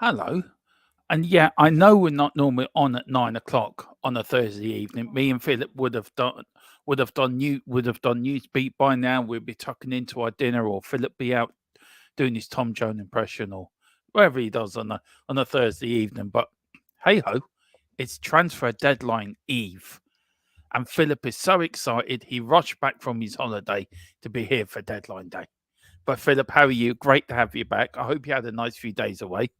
Hello. And yeah, I know we're not normally on at 9 o'clock on a Thursday evening. Me and Philip would have done news beat by now. We'd be tucking into our dinner, or Philip be out doing his Tom Jones impression, or whatever he does on a Thursday evening. But hey ho, it's transfer deadline eve, and Philip is so excited he rushed back from his holiday to be here for deadline day. But Philip, how are you? Great to have you back. I hope you had a nice few days away.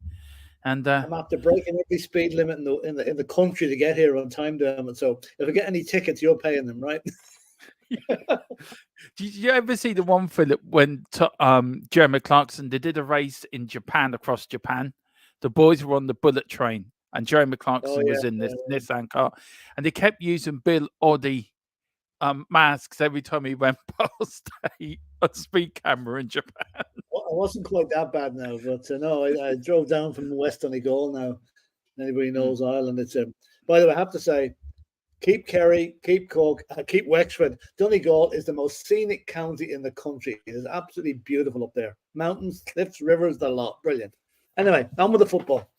And I'm after breaking every speed limit in the country to get here on time, damn it. So if I get any tickets, you're paying them, right? Did you ever see the one, Philip, when Jeremy Clarkson, they did a race in Japan, across Japan? The boys were on the bullet train and Jeremy Clarkson was in this Nissan car, and they kept using Bill Oddie masks every time he went past a speed camera in Japan. I wasn't quite that bad now, but no, I drove down from West Donegal now. Anybody knows Ireland. It's by the way, I have to say, keep Kerry, keep Cork, keep Wexford. Donegal is the most scenic county in the country. It is absolutely beautiful up there. Mountains, cliffs, rivers, the lot. Brilliant. Anyway, on with the football.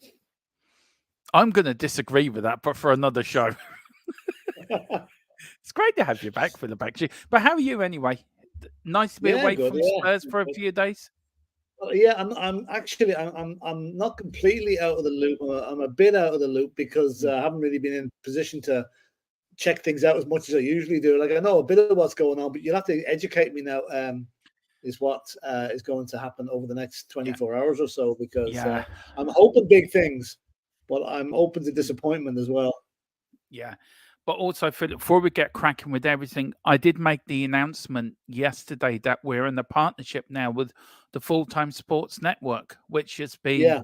I'm going to disagree with that, but for another show. It's great to have you back, Philip, actually. But how are you anyway? Nice to be away from Spurs for a few days. Well, yeah, I'm actually not completely out of the loop. I'm a bit out of the loop because I haven't really been in position to check things out as much as I usually do. Like, I know a bit of what's going on, but you'll have to educate me now. Is what is going to happen over the next 24 hours or so, because I'm hoping big things, but I'm open to disappointment as well. Yeah. But also, Philip, before we get cracking with everything, I did make the announcement yesterday that we're in a partnership now with the Full-Time Sports Network, which has been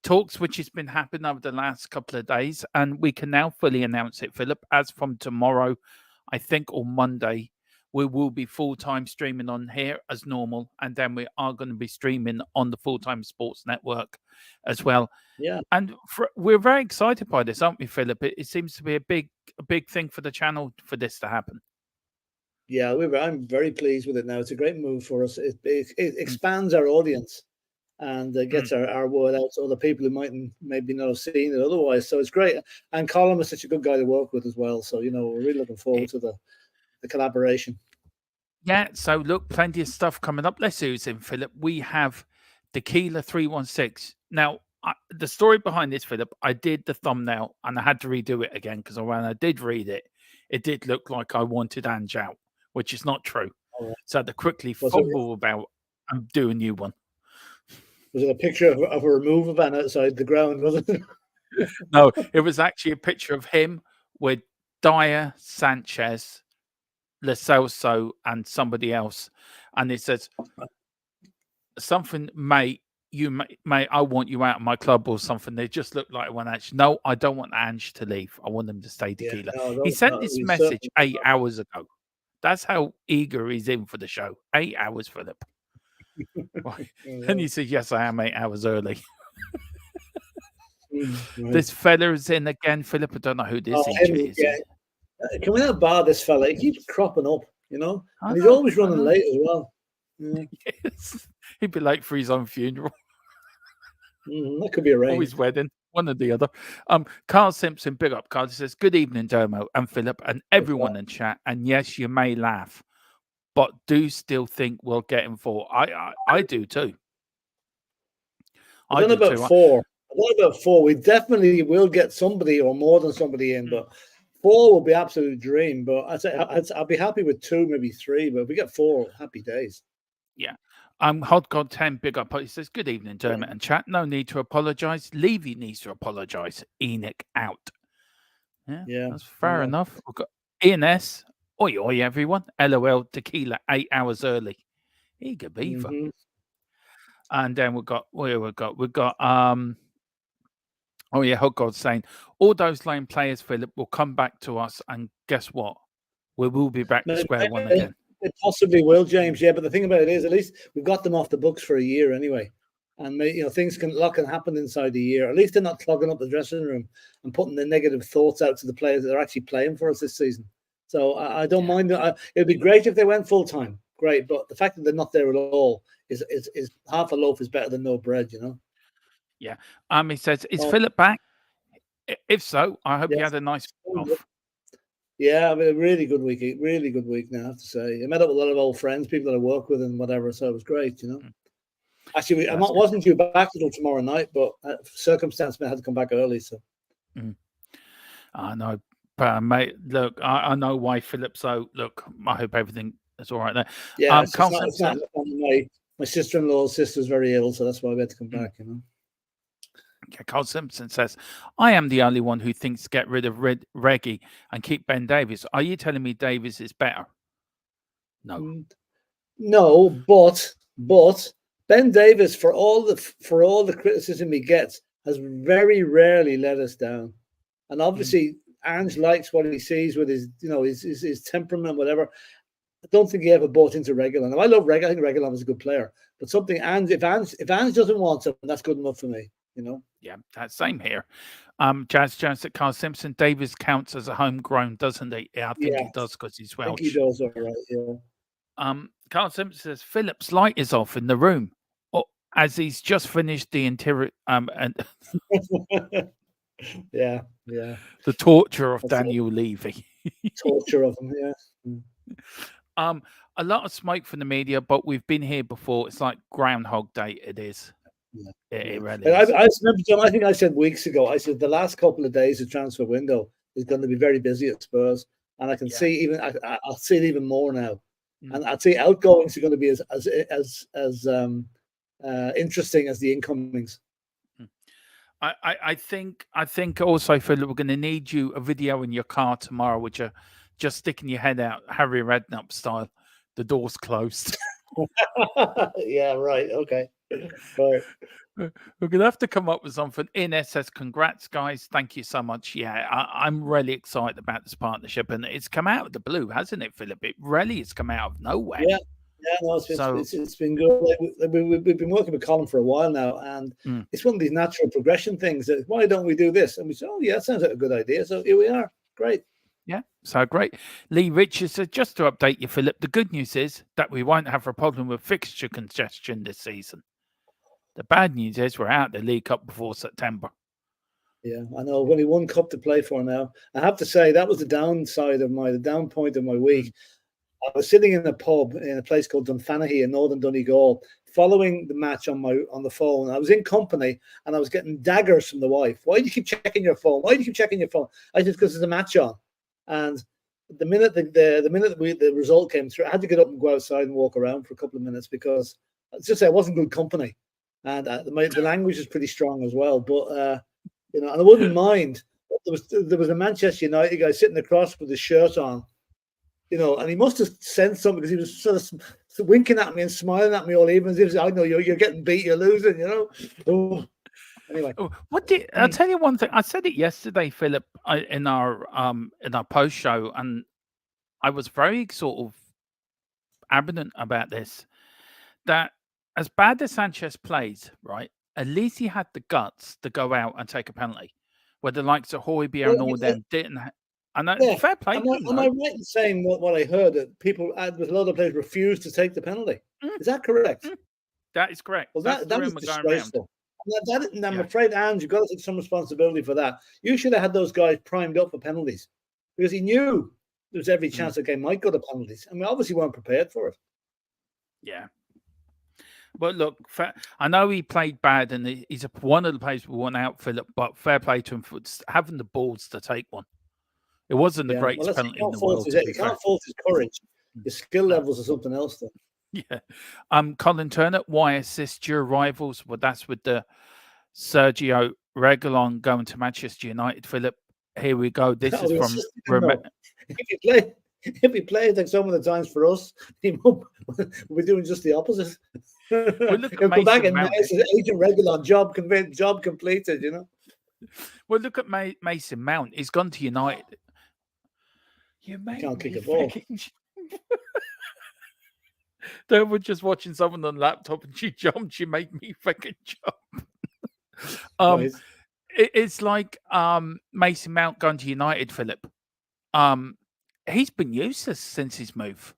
talks which has been happening over the last couple of days. And we can now fully announce it, Philip, as from tomorrow, I think, or Monday, we will be full-time streaming on here as normal. And then we are going to be streaming on the Full-Time Sports Network as well. Yeah. And we're very excited by this, aren't we, Philip? It seems to be a big thing for the channel for this to happen. Yeah, I'm very pleased with it now. It's a great move for us. It expands our audience and gets our word out to other people who maybe not have seen it otherwise. So it's great. And Colin is such a good guy to work with as well. So, we're really looking forward to the collaboration. Yeah, so look, plenty of stuff coming up. Let's see who's in, Philip. We have Tequila 316. Now, the story behind this, Philip, I did the thumbnail and I had to redo it again because when I did read it, it did look like I wanted Ange out, which is not true. Right. So I had to quickly fumble about and do a new one. Was it a picture of a removal van outside the ground, wasn't it? No, it was actually a picture of him with Dyer, Sanchez, Lo Celso, and somebody else. And it says something, mate, I want you out of my club or something. They just look like one Ange. No, I don't want Ange to leave. I want him to stay Tequila. He sent this message 8 hours ago. That's how eager he's in for the show. 8 hours, Philip. And he says, yes, I am 8 hours early. This fella is in again, Philip. I don't know who this is. Can we not bar this fella? He keeps cropping up, and he's always running late as well. Yes. He'd be late for his own funeral. That could be arranged. Or his wedding, one or the other. Carl Simpson, big up, Carl. He says, good evening, Dermo and Philip and everyone in chat. And yes, you may laugh, but do still think we'll get him for. I do too. I don't know about four. I don't know about four. We definitely will get somebody or more than somebody in, but 4 will be absolute dream. But I'll be happy with 2, maybe 3. But if we get 4, happy days. Yeah. Hot God 10, big up. He says, good evening, Dermot and chat. No need to apologise. Levy needs to apologise. Enoch out. Yeah, that's fair enough. We've got Ian S. Oi, everyone. LOL, Tequila, 8 hours early. Eager beaver. And then we've got Hot God saying, all those lame players, Philip, will come back to us. And guess what? We will be back to square one again. It possibly will, James. Yeah, but the thing about it is, at least we've got them off the books for a year anyway, and things can happen inside a year. At least they're not clogging up the dressing room and putting the negative thoughts out to the players that are actually playing for us this season. So I don't mind. It'd be great if they went full time. Great, but the fact that they're not there at all is half a loaf is better than no bread. Yeah. He says, "Is Oh, Philip back? If so, I hope you yes. had a nice week off." Yeah, I mean, a really good week. Really good week now, I have to say. I met up with a lot of old friends, people that I work with, and whatever. So it was great, you know. Mm, Actually, that's good. wasn't due back until tomorrow night, but circumstance I had to come back early. So Mm, I know, mate. Look, I know why Philip. So look, I hope everything is all right there. yeah, Carl it's not. Simpson. My sister-in-law's sister's very ill, so that's why we had to come Mm, back. You know. yeah, Carl Simpson says, "I am the only one who thinks get rid of Reggie and keep Ben Davies. Are you telling me Davies is better?" No. Mm, no, but Ben Davis, for all the criticism he gets, has very rarely let us down. And Mm, obviously, Ange likes what he sees with his, his temperament, whatever. I don't think he ever bought into Reguilon. Now, I love Reguilon. I think Reguilon was a good player, but something Ange, if Ange doesn't want him, that's good enough for me. You know. yeah, that's same here. Jazz Jones at Carl Simpson. Davies counts as a homegrown, doesn't he? Yeah, I think Yeah, he does because he's I think he Welsh. does all right. Yeah. Carl Simpson says Philip's light is off in the room, as he's just finished the interior and Yeah, yeah. the torture of That's it. Daniel Levy. Torture of him. Yeah. Mm. um, a lot of smoke from the media, but we've been here before. It's like Groundhog Day. It is. Yeah, It yeah. really And is. I remember, John, I think I said weeks ago, I said the last couple of days of transfer window is going to be very busy at Spurs. And I can Yeah. see I'll see it even more now. Mm. And I'd say outgoings are going to be as interesting as the incomings. Mm. I think also, Philip, we're going to need you a video in your car tomorrow, which are just sticking your head out, Harry Redknapp style. The door's closed. Yeah, right. Okay. Right. We're gonna have to come up with something. Ines says, "Congrats, guys! Thank you so much." Yeah, I'm really excited about this partnership, and it's come out of the blue, hasn't it, Philip? It really has come out of nowhere. Yeah. Yeah, no, So, it's been good. We've been working with Colin for a while now, and mm, it's one of these natural progression things. That why don't we do this? And we say, oh yeah, that sounds like a good idea. So here we are. Great. yeah, so great. Lee Richards says, "Just to update you, Philip, the good news is that we won't have a problem with fixture congestion this season. The bad news is we're out the League Cup before September." Yeah, I know. Only one cup to play for now. I have to say that was the the down point of my Mm, week. I was sitting in a pub in a place called Dunfanaghy in northern Donegal, following the match on the phone. I was in company and I was getting daggers from the wife. Why do you keep checking your phone? Why do you keep checking your phone? I said because there's a match on. And the minute the result came through, I had to get up and go outside and walk around for a couple of minutes because I wasn't good company, and the language is pretty strong as well. But and I wouldn't mind. There was a Manchester United guy sitting across with his shirt on, and he must have sensed something because he was sort of winking at me and smiling at me all evening. As if, I know you're getting beat, you're losing. Oh, anyway. Oh, I'll tell you one thing. I said it yesterday, Philip, in our post show, and I was very sort of adamant about this. That as bad as Sanchez plays, right? At least he had the guts to go out and take a penalty, where the likes of Hojbjerg Well, and all them didn't. And yeah. fair play to them, Am I though. right in saying what I heard that people with a lot of players refused to take the penalty? Mm, Is that correct? mm, that is correct. Well, That's the that is rumor going around. disgraceful. And I'm Yeah. afraid, Ange, you've got to take some responsibility for that. You should have had those guys primed up for penalties because he knew there was every chance the game might go to penalties, and we obviously weren't prepared for it. Yeah. But look, I know he played bad, and he's one of the players who won out, Philip. But fair play to him for having the balls to take one. It wasn't the Yeah, well, greatest penalty in the fault world, to be you fair. can't fault his courage. His skill No. levels are something else, though. Yeah. Colin Turner, why assist your rivals? Well, that's with the Sergio Reguilon going to Manchester United, Philip. Here we go. This is from If he plays like some of the times for us, we're doing just the opposite. Well, look at He'll come back Mason and Mount. Agent Reguilon, job completed, Well, look at Mason Mount. He's gone to United. You can't kick a ball. They were just watching someone on laptop and she jumped. She made me fucking jump. Right. It's like Mason Mount going to United, Philip. He's been useless since his move.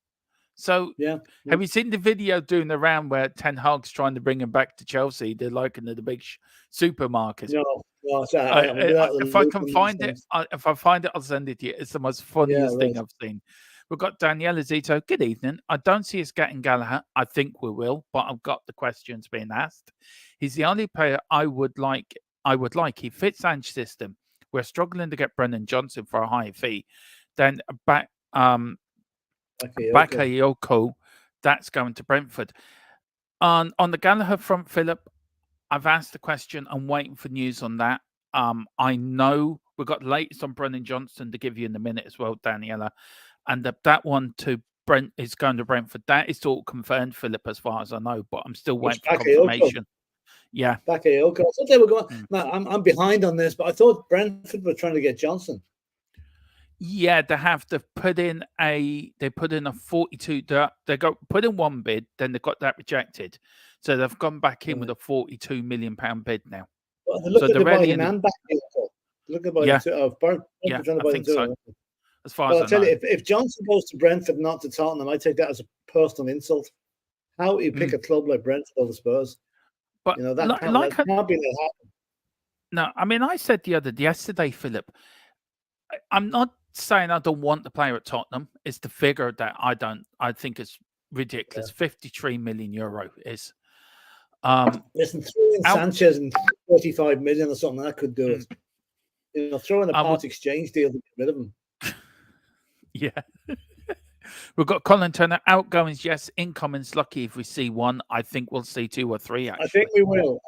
So, Yeah. have you seen the video doing the round where Ten Hag's trying to bring him back to Chelsea? They're like in the big supermarket. No, so I'm a bit out of the If I loop can on these find it, things. if I find it, I'll send it to you. It's the most Yeah, funniest thing right. I've seen. We've got Daniela Zito. Good evening. I don't see us getting Gallagher. I think we will, but I've got the questions being asked. He's the only player I would like. He fits Ange's system. We're struggling to get Brennan Johnson for a high fee. Then Bakayoko, that's going to Brentford. On the Gallagher front, Philip, I've asked the question. I'm waiting for news on that. I know we've got the latest on Brennan Johnson to give you in a minute as well, Daniela. And that one to Brent is going to Brentford. That is all confirmed, Philip, as far as I know, but I'm still waiting for confirmation. Yeah. Bakayoko. I thought they were going. I'm behind on this, but I thought Brentford were trying to get Johnson. Yeah, they have to put in a 42. They got put in one bid, then they got that rejected, so they've gone back in with a £42 million bid now. Well, they're looking to buy him and Bakayoko. Looking to buy the two. Yeah, trying to buy the two. So. As far as I'll tell you, if Johnson goes to Brentford, not to Tottenham, I take that as a personal insult. How would you pick a club like Brentford over Spurs? But that can't be that happen. No, I mean, I said yesterday, Philip, I'm not saying I don't want the player at Tottenham. It's the figure that I think is ridiculous. Yeah. 53 million euro is. Listen, throw in Sanchez and 45 million or something, that could do it. Throw in a part exchange deal to get rid of him. Yeah. We've got Colin Turner. Outgoings, yes. Incomings, lucky if we see one. I think we'll see 2 or 3, actually. I think we will.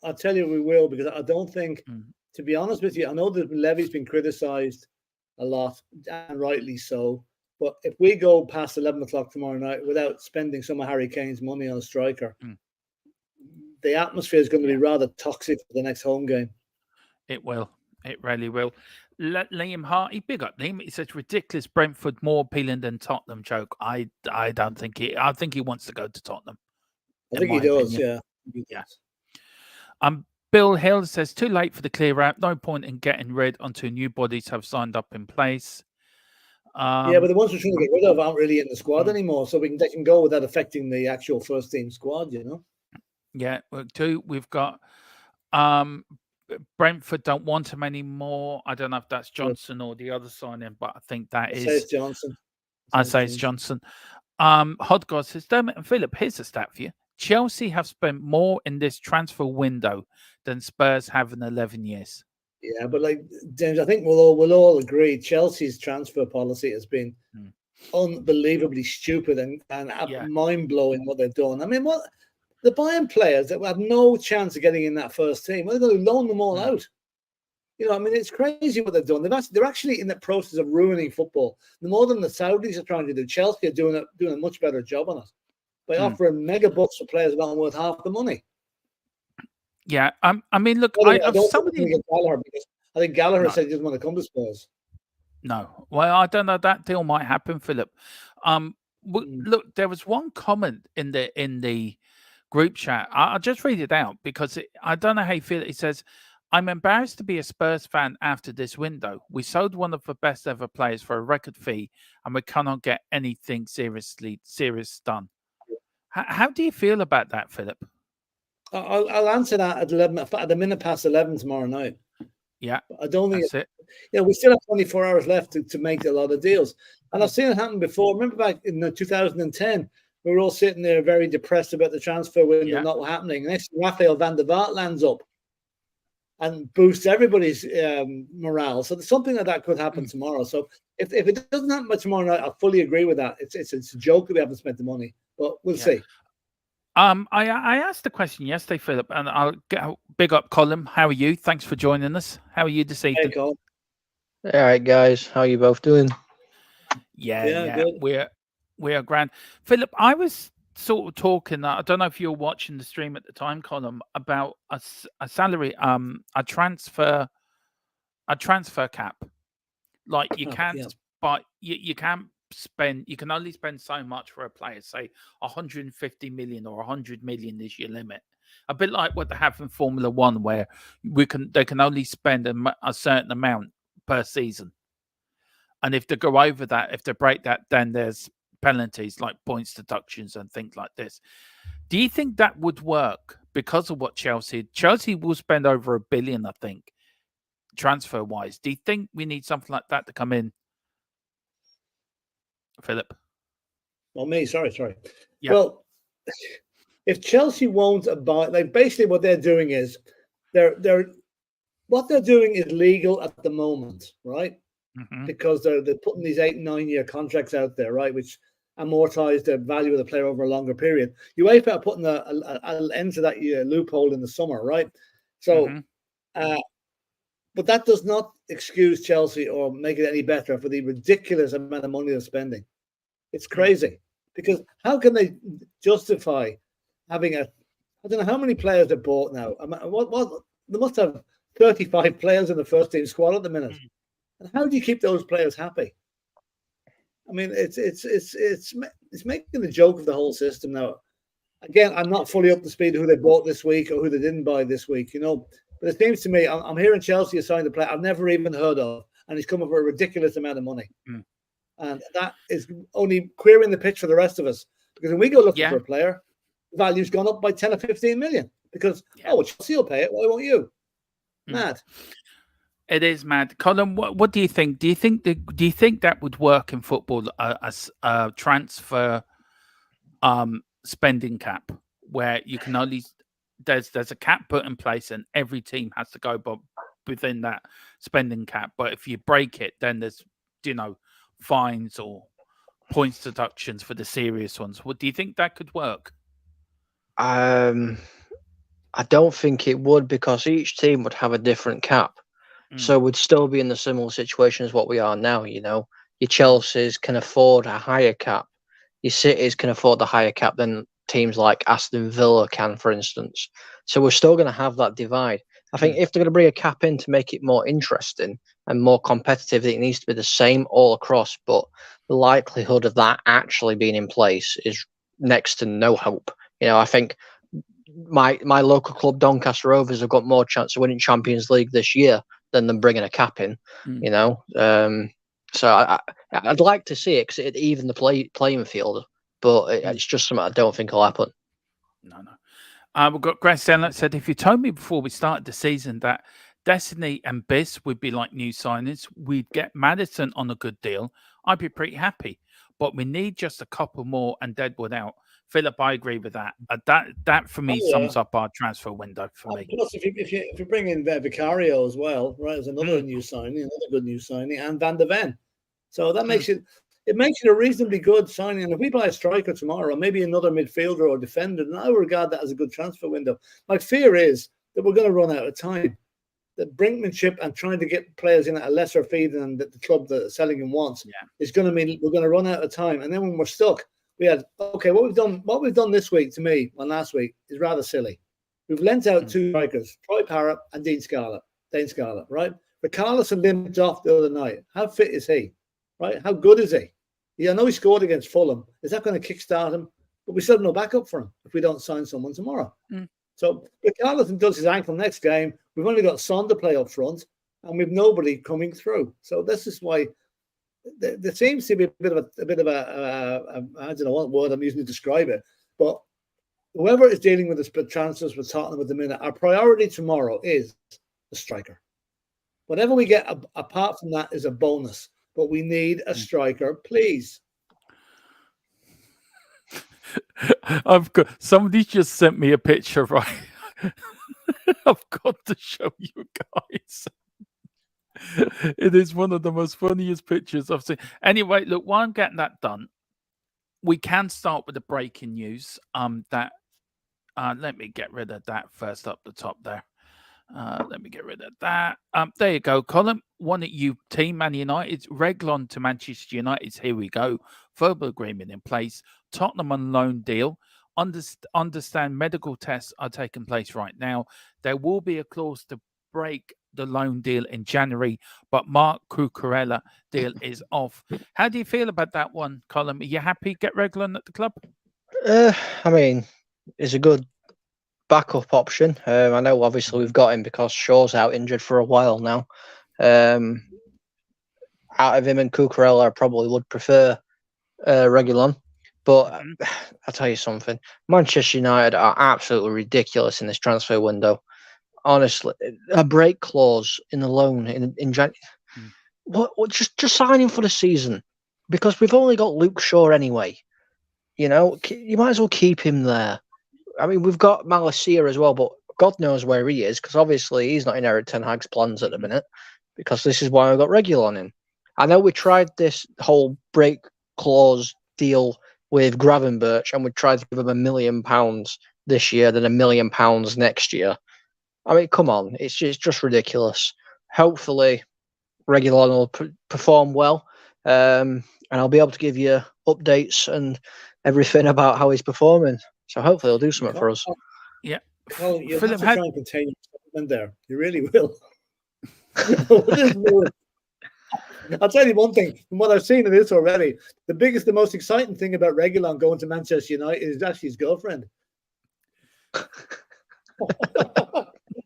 I'll tell you we will, because I don't think, to be honest with you, I know that Levy's been criticised a lot, and rightly so. But if we go past 11 o'clock tomorrow night without spending some of Harry Kane's money on a striker, the atmosphere is going to be rather toxic for the next home game. It will. It really will. Liam Harty, big up Liam. He says ridiculous. Brentford more appealing than Tottenham. Joke. I don't think he. I think he wants to go to Tottenham. I think he does. Yeah. Yeah. Bill Hill says too late for the clear out. No point in getting rid until new bodies have signed up in place. Yeah, but the ones we're trying to get rid of aren't really in the squad anymore, so they can go without affecting the actual first team squad. Yeah. We've got. Brentford don't want him anymore. I don't know if that's Johnson or the other signing, but I think that is. It's Johnson. I say it's Johnson. Hodgod says, Dermot and Philip, here's a stat for you. Chelsea have spent more in this transfer window than Spurs have in 11 years. Yeah, but like James, I think we'll all agree Chelsea's transfer policy has been unbelievably stupid and mind blowing what they've done. I mean, they're buying players that have no chance of getting in that first team. They're going to loan them all out. I mean, it's crazy what they've done. They're actually in the process of ruining football. The more than the Saudis are trying to do, Chelsea are doing a much better job on it by offering mega bucks for players that aren't worth half the money. Yeah, I mean, look, I think Gallagher said he doesn't want to come to Spurs. No, well, I don't know. That deal might happen, Philip. Look, there was one comment in the group chat. I'll just read it out because I don't know how you feel. It says, I'm embarrassed to be a Spurs fan after this window. We sold one of the best ever players for a record fee and we cannot get anything serious done. How do you feel about that, Philip? I'll answer that at the minute past 11 tomorrow night. Yeah. I don't think that's it. We still have 24 hours left to make a lot of deals. And I've seen it happen before. Remember back in 2010, we were all sitting there very depressed about the transfer window not happening. Next, Rafael van der Vaart lands up and boosts everybody's morale. So something like that could happen tomorrow. So if it doesn't happen by tomorrow night, I fully agree with that. It's a joke that we haven't spent the money, but we'll see. I asked the question yesterday, Philip, and I'll get big up Colin. How are you? Thanks for joining us. How are you this evening? Hey, Colin. All right, guys. How are you both doing? Yeah. Good. We're grand. Philip, I was sort of talking. I don't know if you were watching the stream at the time, Colin, about a salary, a transfer cap. Like you can't buy, you can't spend. You can only spend so much for a player. Say 150 million or 100 million is your limit. A bit like what they have in Formula One, where they can only spend a certain amount per season. And if they go over that, if they break that, then there's penalties like points deductions and things like this. Do you think that would work because of what Chelsea will spend over $1 billion, I think, transfer wise? Do you think we need something like that to come in, Philip? Well, me, sorry. Yeah. Well, if Chelsea won't abide, like basically what they're doing is what they're doing is legal at the moment, right? Mm-hmm. Because they're putting these 8 and 9 year contracts out there, right, which amortize the value of the player over a longer period. UEFA are putting an end to that loophole in the summer, right? So, but that does not excuse Chelsea or make it any better for the ridiculous amount of money they're spending. It's crazy because how can they justify having I don't know how many players they've bought now. What they must have 35 players in the first team squad at the minute. And how do you keep those players happy? I mean, it's making the joke of the whole system now. Again, I'm not fully up to speed who they bought this week or who they didn't buy this week, But it seems to me, I'm hearing Chelsea has signed a player I've never even heard of, and he's coming for a ridiculous amount of money. And that is only queering the pitch for the rest of us. Because when we go looking for a player, the value's gone up by 10 or 15 million. Because, Chelsea will pay it. Why won't you? Mad. It is mad. Colin, what do you think? Do you think that would work in football as a transfer spending cap, where you can only there's a cap put in place and every team has to go within that spending cap. But if you break it, then there's fines or points deductions for the serious ones. What do you think that could work? I don't think it would, because each team would have a different cap. So we'd still be in the similar situation as what we are now, Your Chelsea's can afford a higher cap. Your Cities can afford a higher cap than teams like Aston Villa can, for instance. So we're still going to have that divide. I think if they're going to bring a cap in to make it more interesting and more competitive, it needs to be the same all across. But the likelihood of that actually being in place is next to no hope. I think my local club, Doncaster Rovers, have got more chance of winning Champions League this year than them bringing a cap in, So I'd like to see it because it'd even the playing field, but it's just something I don't think will happen. No. We've got Grant Stanley said, if you told me before we started the season that Destiny and Biss would be like new signings, we'd get Maddison on a good deal, I'd be pretty happy. But we need just a couple more and Deadwood out. Philip, I agree with that. That for me sums up our transfer window for me. Plus, if you bring in Vicario as well, right, as another new signing, another good new signing, and Van de Ven, so that makes it a reasonably good signing. And if we buy a striker tomorrow, maybe another midfielder or defender, then I would regard that as a good transfer window. My fear is that we're going to run out of time. The brinkmanship and trying to get players in at a lesser fee than the club that's selling them wants is going to mean we're going to run out of time. And then when we're stuck, what we've done this week to me and last week is rather silly. We've lent out 2 strikers, Troy Parrott and Dane Scarlett, right? But Carlson limped off the other night. How fit is he? Right? How good is he? I know he scored against Fulham. Is that going to kickstart him? But we still have no backup for him if we don't sign someone tomorrow. So if Carlson does his ankle next game, we've only got Son to play up front, and we've nobody coming through. So this is why there seems to be a bit of a I don't know what word I'm using to describe it, but whoever is dealing with the transfers for Tottenham at the minute, our priority tomorrow is the striker. Whatever we get apart from that is a bonus, but we need a striker, please. Somebody just sent me a picture, right? I've got to show you guys. It is one of the most funniest pictures I've seen. Anyway, look, while I'm getting that done, we can start with the breaking news. Let me get rid of that first up the top there. Let me get rid of that. There you go, Colin. One at you, team Man United. Reguilón to Manchester United. Here we go. Verbal agreement in place. Tottenham on loan deal. Understand medical tests are taking place right now. There will be a clause to break the loan deal in January, but Marc Cucurella deal is off. How do you feel about that one, Colin? Are you happy get Reguilón at the club? I mean, it's a good backup option. I know obviously we've got him because Shaw's out injured for a while now. Out of him and Cucurella, I probably would prefer Reguilon. But Mhm. I'll tell you something. Manchester United are absolutely ridiculous in this transfer window. Honestly, a break clause in the loan in January. Mm. What just sign him for the season, because we've only got Luke Shaw anyway. You know, you might as well keep him there. I mean, we've got Malacia as well, but God knows where he is, because obviously he's not in Eric Ten Hag's plans at the minute, because this is why I got Reguilon in. I know we tried this whole break clause deal with Gravenberch, and we tried to give him £1 million this year, then £1 million next year. I mean, come on, it's just ridiculous. Hopefully, Reguilon will perform well, and I'll be able to give you updates and everything about how he's performing. So hopefully he'll do something for us. Yeah. Well, you'll Philip, have to try and contain your excitement there. You really will. I'll tell you one thing. From what I've seen of this already, the most exciting thing about Reguilon going to Manchester United is actually his girlfriend.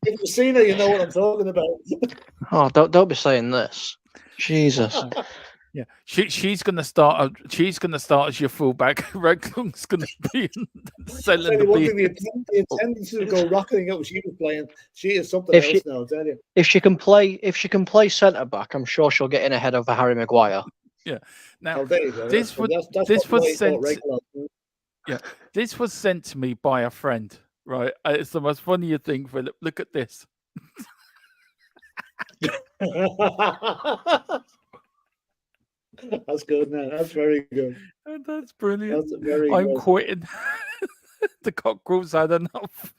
If you've seen her, you know what I'm talking about. Oh, don't be saying this. Jesus. Yeah, she's gonna start. She's gonna start as your fullback. Reguilon's gonna be selling the one beer. thing, the attendance will go rocketing up when she was playing. She is something If else now, I'll tell you. If she can play centre back, I'm sure she'll get in ahead of Harry Maguire. Yeah. Now there you go. this That's was sent. Yeah, this was sent to me by a friend. Right, it's the most funny thing, Philip. Look at this. That's good. Now that's very good. That's brilliant. That's very I'm good. quitting. The cockerels had enough.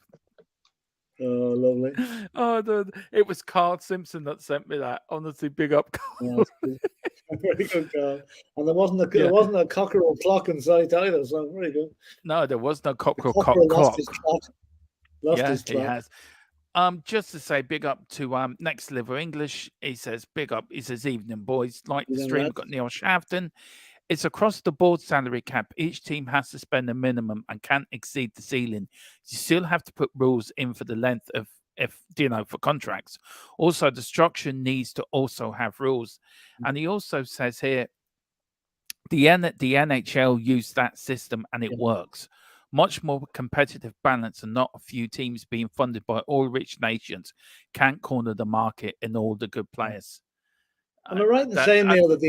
Oh, lovely. Oh, it was Carl Simpson that sent me that. Honestly, big up, Carl. Very good, Carl. And there wasn't a cockerel clock in sight either, so very good. No, there was no cockerel clock. Lost his clock. His clock. He has. Just to say, big up to Next Level English. He says, big up. He says, evening, boys. Like the stream, got Neil Shafton. It's across the board salary cap. Each team has to spend a minimum and can't exceed the ceiling. You still have to put rules in for the length of, for contracts. Also, the structure needs to also have rules. And he also says here, the NHL used that system and it works. Much more competitive balance and not a few teams being funded by all rich nations can't corner the market in all the good players. Am I right in saying, Neil, that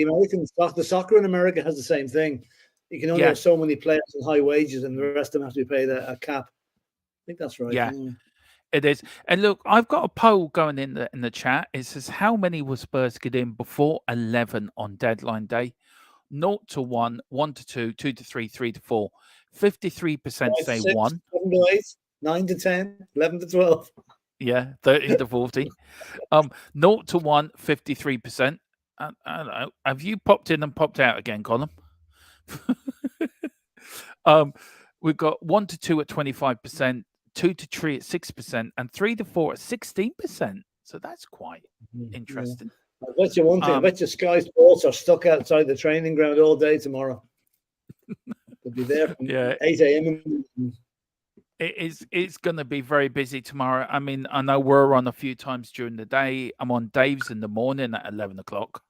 the soccer in America has the same thing? You can only have so many players on high wages, and the rest of them have to be paid a cap. I think that's right. Yeah, it is. And look, I've got a poll going in the chat. It says, how many will Spurs get in before 11 on deadline day? 0 to 1, 1 to 2, 2 to 3, 3 to 4. 53% say 1. 7 to 8, 9 to 10, 11 to 12. Yeah, 13 to 14. 0 to 1, 53%. I don't know. Have you popped in and popped out again, Colin? We've got 1 to 2 at 25%, 2 to 3 at 6%, and 3 to 4 at 16%. So that's quite interesting. I bet you one thing. I bet you Sky Sports are stuck outside the training ground all day tomorrow. They'll be there from 8 a.m. It's going to be very busy tomorrow. I mean, I know we're on a few times during the day. I'm on Dave's in the morning at 11 o'clock.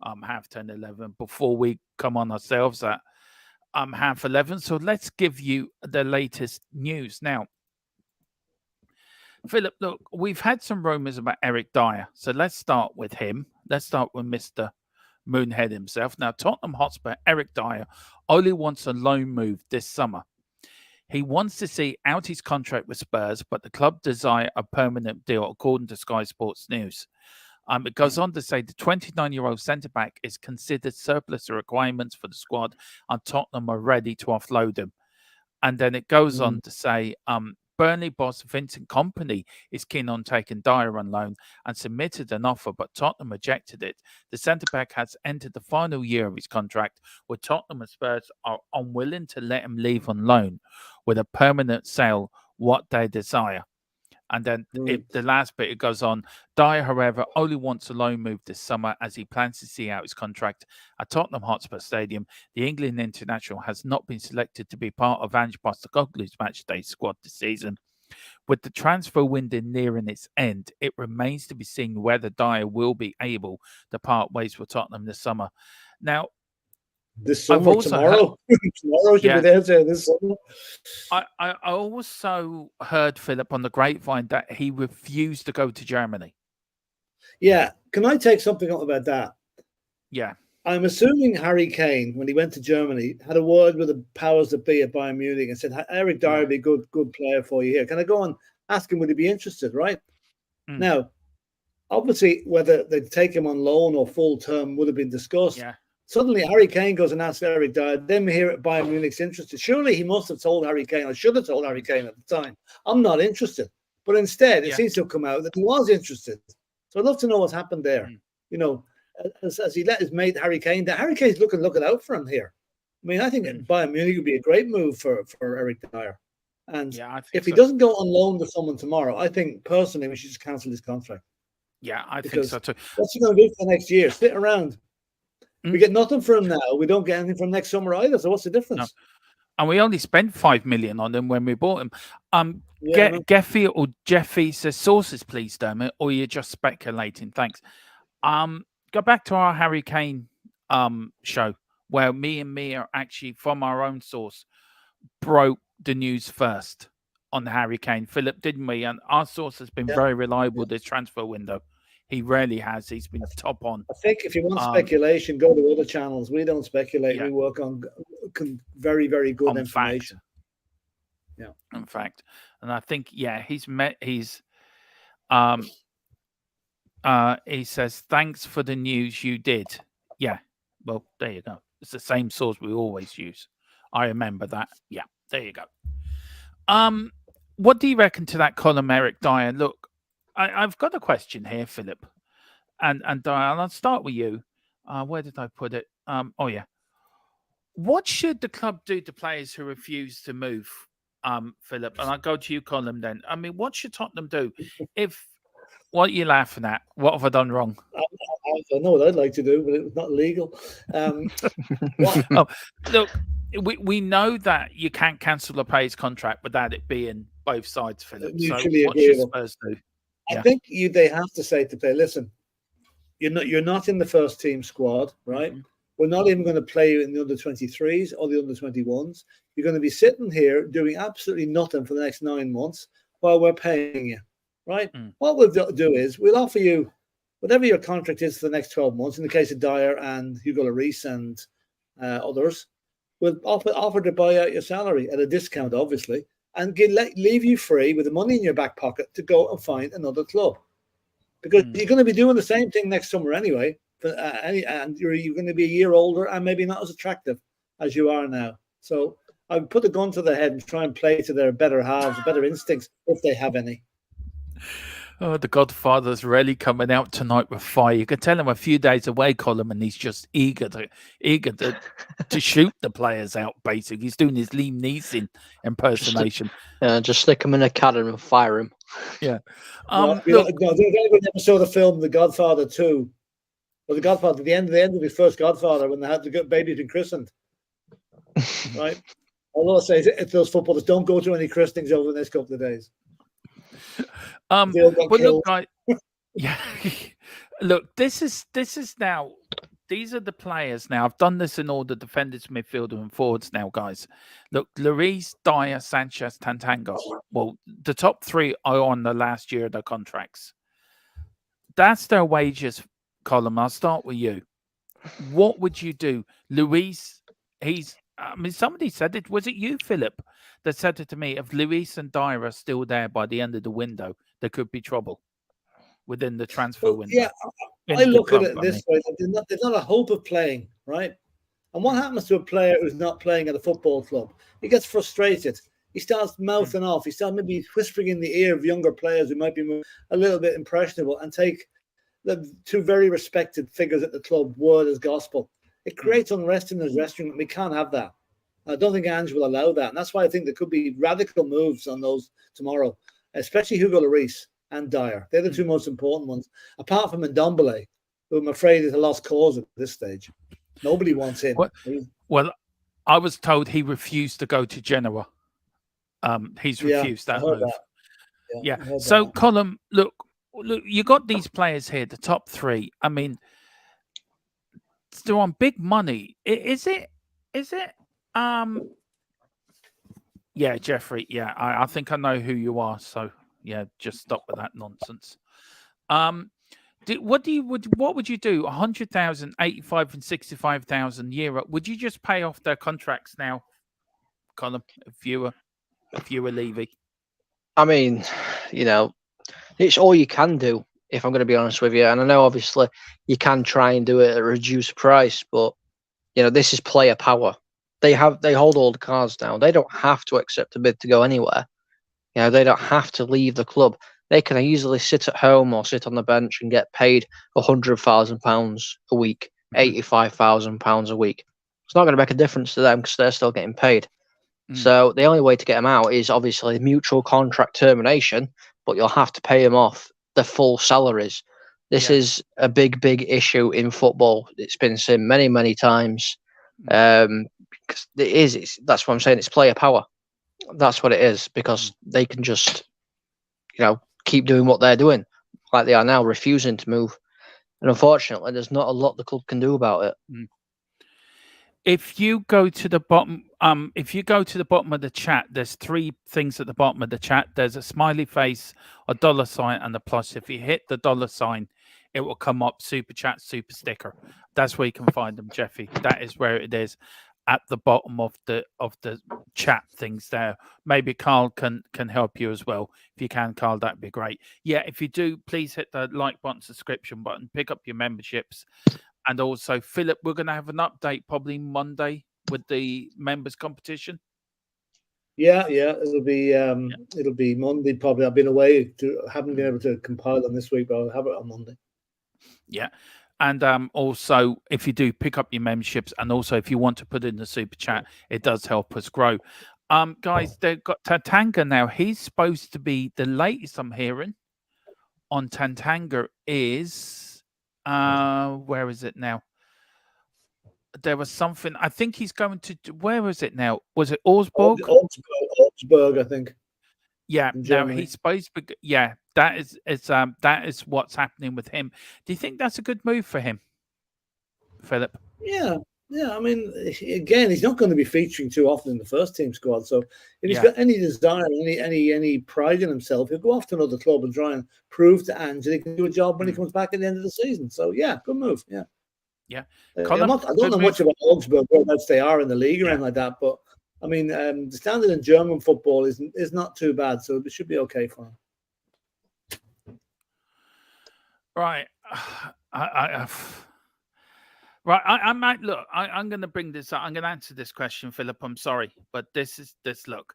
10:30, 11 before we come on ourselves at 11:30. So let's give you the latest news now. Philip, look, we've had some rumors about Eric Dyer. So let's start with him. Let's start with Mr. Moonhead himself. Now, Tottenham Hotspur, Eric Dyer, only wants a loan move this summer. He wants to see out his contract with Spurs, but the club desire a permanent deal, according to Sky Sports News. It goes on to say the 29-year-old centre-back is considered surplus to requirements for the squad, and Tottenham are ready to offload him. And then it goes on to say Burnley boss Vincent Kompany is keen on taking Dyer on loan and submitted an offer, but Tottenham rejected it. The centre-back has entered the final year of his contract, where Tottenham and Spurs are unwilling to let him leave on loan with a permanent sale, what they desire. And then the last bit, it goes on. Dyer, however, only wants a loan move this summer as he plans to see out his contract at Tottenham Hotspur Stadium. The England international has not been selected to be part of Ange Postecoglou's matchday squad this season. With the transfer window nearing its end, it remains to be seen whether Dyer will be able to part ways with Tottenham this summer. Now, this I've summer, also tomorrow. Tomorrow should Yeah. be there to this summer. I also heard, Philip, on the grapevine that he refused to go to Germany. Yeah. Can I take something up about that? Yeah. I'm assuming Harry Kane, when he went to Germany, had a word with the powers that be at Bayern Munich and said, Eric Dyer would be a good player for you here. Can I go and ask him, would he be interested, right? Mm. Now, obviously, whether they'd take him on loan or full term would have been discussed. Yeah. Suddenly, Harry Kane goes and asks Eric Dyer, then we hear at Bayern Munich's interested. Surely he must have told Harry Kane, I should have told Harry Kane at the time, I'm not interested. But instead, it seems to have come out that he was interested. So I'd love to know what's happened there. Mm. You know, as he let his mate Harry Kane down. Harry Kane's looking out for him here. I mean, I think Bayern Munich would be a great move for Eric Dyer. And if he doesn't go on loan to someone tomorrow, I think personally we should just cancel his contract. Yeah, I think so too. What's he going to do for the next year? Sit around. We get nothing for him now. We don't get anything from next summer either. So what's the difference? No. And we only spent 5 million on him when we bought him. Geffy or Jeffy says sources, please, Dermot, or you're just speculating. Thanks. Go back to our Harry Kane show where me and Mia actually from our own source broke the news first on Harry Kane. Philip, didn't we? And our source has been very reliable this transfer window. He rarely has. He's been top on. I think if you want speculation, go to other channels. We don't speculate. We work on very, very good information. Fact. Yeah, in fact, and I think he says thanks for the news you did. Yeah, well, there you go. It's the same source we always use. I remember that. Yeah, there you go. What do you reckon to that column, Eric Dyer? Look, I've got a question here, Philip, and Dyer. I'll start with you. Where did I put it? Oh yeah. What should the club do to players who refuse to move, Philip? And I'll go to you, Colin. Then, I mean, what should Tottenham do? What are you laughing at? What have I done wrong? I know what I'd like to do, but it's not legal. Look, we know that you can't cancel a player's contract without it being both sides, Philip. Mutually so what should Spurs do? I think they have to say to play, listen, you're not in the first team squad, right? Mm-hmm. We're not even going to play you in the under-23s or the under-21s. You're going to be sitting here doing absolutely nothing for the next 9 months while we're paying you, right? What we'll do is we'll offer you whatever your contract is for the next 12 months. In the case of Dyer and Hugo Lloris and others, we'll offer to buy out your salary at a discount, obviously, and leave you free with the money in your back pocket to go and find another club. Because you're going to be doing the same thing next summer anyway, and you're going to be a year older and maybe not as attractive as you are now. So I would put a gun to their head and try and play to their better halves, better instincts, if they have any. Oh, the Godfather's really coming out tonight with fire. You can tell him a few days away, Colin, and he's just eager to shoot the players out. Basically, he's doing his Liam Neeson impersonation. Just stick him in a cannon and fire him. Yeah. Look, never saw the film The Godfather 2, or The Godfather. The end of the first Godfather when they had the baby been christened. Right. Although I say if those footballers don't go to any christenings over the next couple of days. But look, guys, look, this is now. These are the players now. I've done this in all the defenders, midfielder, and forwards now, guys. Look, Lloris, Dyer, Sanchez, Tantanga. Well, the top three are on the last year of their contracts. That's their wages column. I'll start with you. What would you do, Lloris? Somebody said it. Was it you, Philip, that said it to me? If Lloris and Dyer are still there by the end of the window, there could be trouble within the transfer window. Yeah, I look at it this way. There's not a hope of playing, right? And what happens to a player who's not playing at a football club? He gets frustrated. He starts mouthing off. He starts maybe whispering in the ear of younger players who might be a little bit impressionable and take the two very respected figures at the club word as gospel. It creates unrest in the dressing room. We can't have that. I don't think Ange will allow that. And that's why I think there could be radical moves on those tomorrow, especially Hugo Lloris and Dyer. They're the two most important ones, apart from Ndombele, who I'm afraid is a lost cause at this stage. Nobody wants him. Well, I was told he refused to go to Genoa. He's refused that move. Yeah. So, Colin, look, you got these players here, the top three. I mean, they're on big money. Is it? Is it? Yeah, Jeffrey. Yeah, I think I know who you are. So yeah, just stop with that nonsense. What would you do? 100,000, 85 and 65,000 euro. Would you just pay off their contracts now, Colin? If you were Levy? I mean, you know, it's all you can do, if I'm going to be honest with you. And I know obviously you can try and do it at a reduced price, but you know, this is player power. They hold all the cards down. They don't have to accept a bid to go anywhere. You know, they don't have to leave the club. They can easily sit at home or sit on the bench and get paid £100,000 a week, £85,000 a week. It's not going to make a difference to them because they're still getting paid. So the only way to get them out is obviously mutual contract termination, but you'll have to pay them off the full salaries. This is a big, big issue in football. It's been seen many, many times. Because that's what I'm saying. It's player power. That's what it is, because they can just, you know, keep doing what they're doing like they are now, refusing to move. And unfortunately, there's not a lot the club can do about it. If you go to the bottom, of the chat, there's three things at the bottom of the chat. There's a smiley face, a dollar sign, and a plus. If you hit the dollar sign, it will come up super chat, super sticker. That's where you can find them, Jeffy. That is where it is, at the bottom of the chat things there. Maybe Carl can help you as well. If you can, Carl, that'd be great. Yeah, if you do, please hit the like button, subscription button, pick up your memberships. And also, Philip, we're going to have an update probably Monday with the members competition. Yeah, it'll be Monday probably. I've been away, haven't been able to compile them this week, but I'll have it on Monday. Yeah, and also if you do pick up your memberships, and also if you want to put in the super chat, it does help us grow. Guys, they've got Tantanga now. He's supposed to be the latest I'm hearing on Tantanga is. Where is it now? There was something. I think he's going to. Where is it now? Was it Augsburg? Augsburg, I think. Yeah. Now he's supposed to be. Yeah, that is what's happening with him. Do you think that's a good move for him, Philip? Yeah. I mean, again, he's not going to be featuring too often in the first team squad. So if he's got any desire, any pride in himself, he'll go off to another club and try and prove to Ange that he can do a job when he comes back at the end of the season. So yeah, good move. Yeah. I don't know much about Augsburg, whereabouts they are in the league or anything like that, but I mean, the standard in German football is not too bad, so it should be okay for him. Right. I might look. I'm going to bring this up. I'm going to answer this question, Philip. I'm sorry, but this. Look,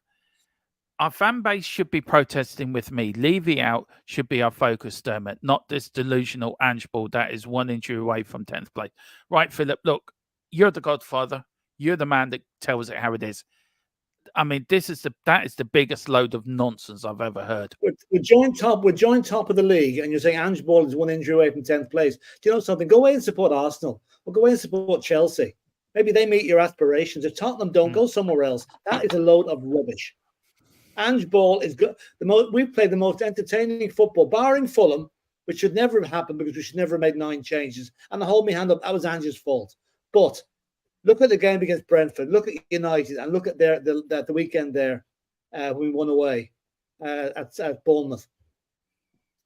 our fan base should be protesting with me. Levy out should be our focus, Dermot, not this delusional Ange ball that is 1 injury away from 10th place. Right, Philip. Look, you're the godfather. You're the man that tells it how it is. I mean, that is the biggest load of nonsense I've ever heard. We're joint top of the league, and you're saying Ange ball is 1 injury away from 10th place. Do you know something? Go away and support Arsenal, or go away and support Chelsea. Maybe they meet your aspirations. If Tottenham don't, go somewhere else. That is a load of rubbish. Ange ball is good. We've played the most entertaining football, barring Fulham, which should never have happened because we should never have made 9 changes. And I hold my hand up, that was Ange's fault. But look at the game against Brentford. Look at United, and look at the weekend there when we won away at Bournemouth.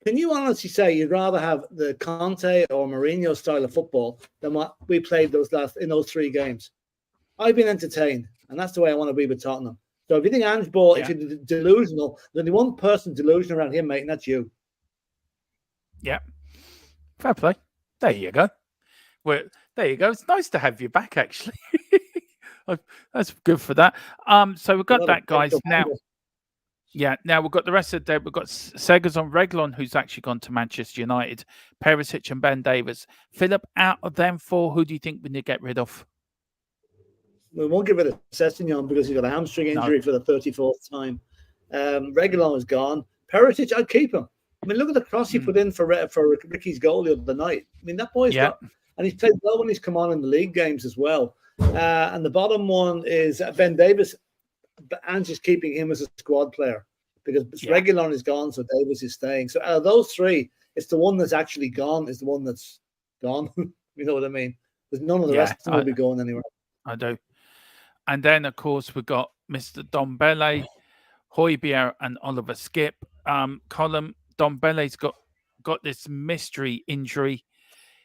Can you honestly say you'd rather have the Conte or Mourinho style of football than what we played in those 3 games? I've been entertained, and that's the way I want to be with Tottenham. So if you think Ange ball, if you're delusional, there's only one person delusional around him, mate, and that's you. Yeah. Fair play. There you go. There you go. It's nice to have you back, actually. That's good for that. So we've got that, guys. Now we've got the rest of the day. We've got Segazon Reglon, who's actually gone to Manchester United, Perisic and Ben Davies. Philip, out of them 4, who do you think we need to get rid of? We won't get rid of Sessegnon because he's got a hamstring injury for the 34th time. Reguilon is gone. Perisic, I'd keep him. I mean, look at the cross he put in for Ricky's goal the other night. I mean, that boy's got, and he's played well when he's come on in the league games as well. And the bottom one is Ben Davies. Ange is keeping him as a squad player because Reguilon is gone, so Davies is staying. So out of those 3, it's the one that's actually gone is the one that's gone. You know what I mean? because none of the rest of them will be going anywhere. I do. And then, of course, we've got Mr. Ndombele, Hojbjerg, and Oliver Skip. Colin, Ndombele's got this mystery injury.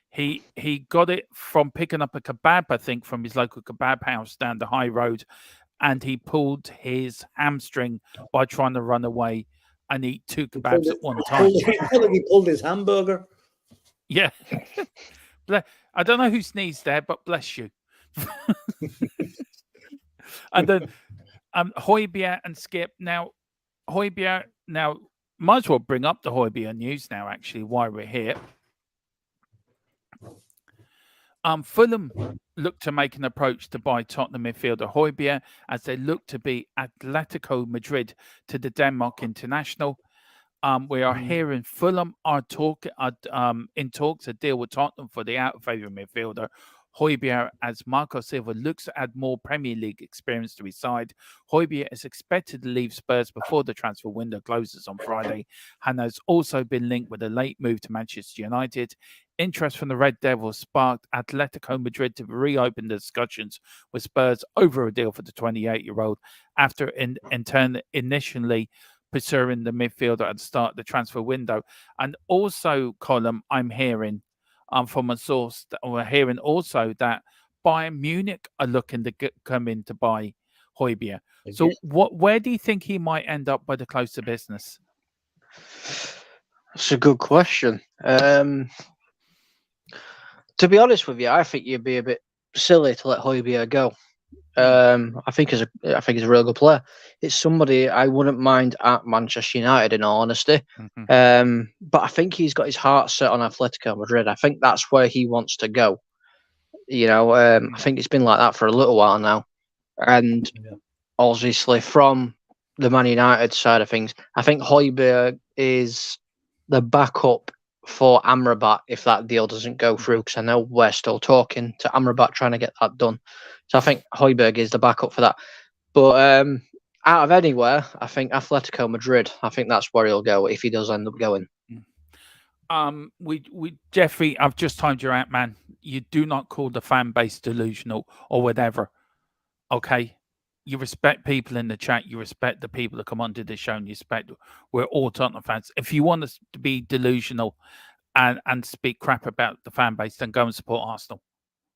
He got it from picking up a kebab, I think, from his local kebab house down the high road, and he pulled his hamstring by trying to run away and eat 2 kebabs at one time. He pulled his hamburger. Yeah. I don't know who sneezed there, but bless you. And then Hojbjerg and Skip. Now, Hojbjerg, might as well bring up the Hojbjerg news now, actually, while we're here. Fulham look to make an approach to buy Tottenham midfielder Hojbjerg as they look to be Atletico Madrid to the Denmark international. We are hearing Fulham are in talks to deal with Tottenham for the out-of-favour midfielder Hojbjerg as Marco Silva looks to add more Premier League experience to his side. Hojbjerg is expected to leave Spurs before the transfer window closes on Friday and has also been linked with a late move to Manchester United. Interest from the Red Devils sparked Atletico Madrid to reopen the discussions with Spurs over a deal for the 28-year-old after in turn initially pursuing the midfielder at the start of the transfer window. And also, Colin, I'm hearing from a source that we're hearing also that Bayern Munich are looking to come in to buy Hojbjerg. So where do you think he might end up by the close of business? That's a good question. To be honest with you, I think you'd be a bit silly to let Hojbjerg go. I think he's a real good player. It's somebody I wouldn't mind at Manchester United, in all honesty. But I think he's got his heart set on Atletico Madrid. I think that's where he wants to go. You know, I think it's been like that for a little while now. And obviously, from the Man United side of things, I think Hojbjerg is the backup for Amrabat if that deal doesn't go through, because I know we're still talking to Amrabat trying to get that done. So I think Hojbjerg is the backup for that. But out of anywhere, I think Atletico Madrid, I think that's where he'll go if he does end up going. Jeffrey, I've just timed you out, man. You do not call the fan base delusional or whatever. Okay? You respect people in the chat. You respect the people that come onto the show, and you respect we're all Tottenham fans. If you want us to be delusional and speak crap about the fan base, then go and support Arsenal.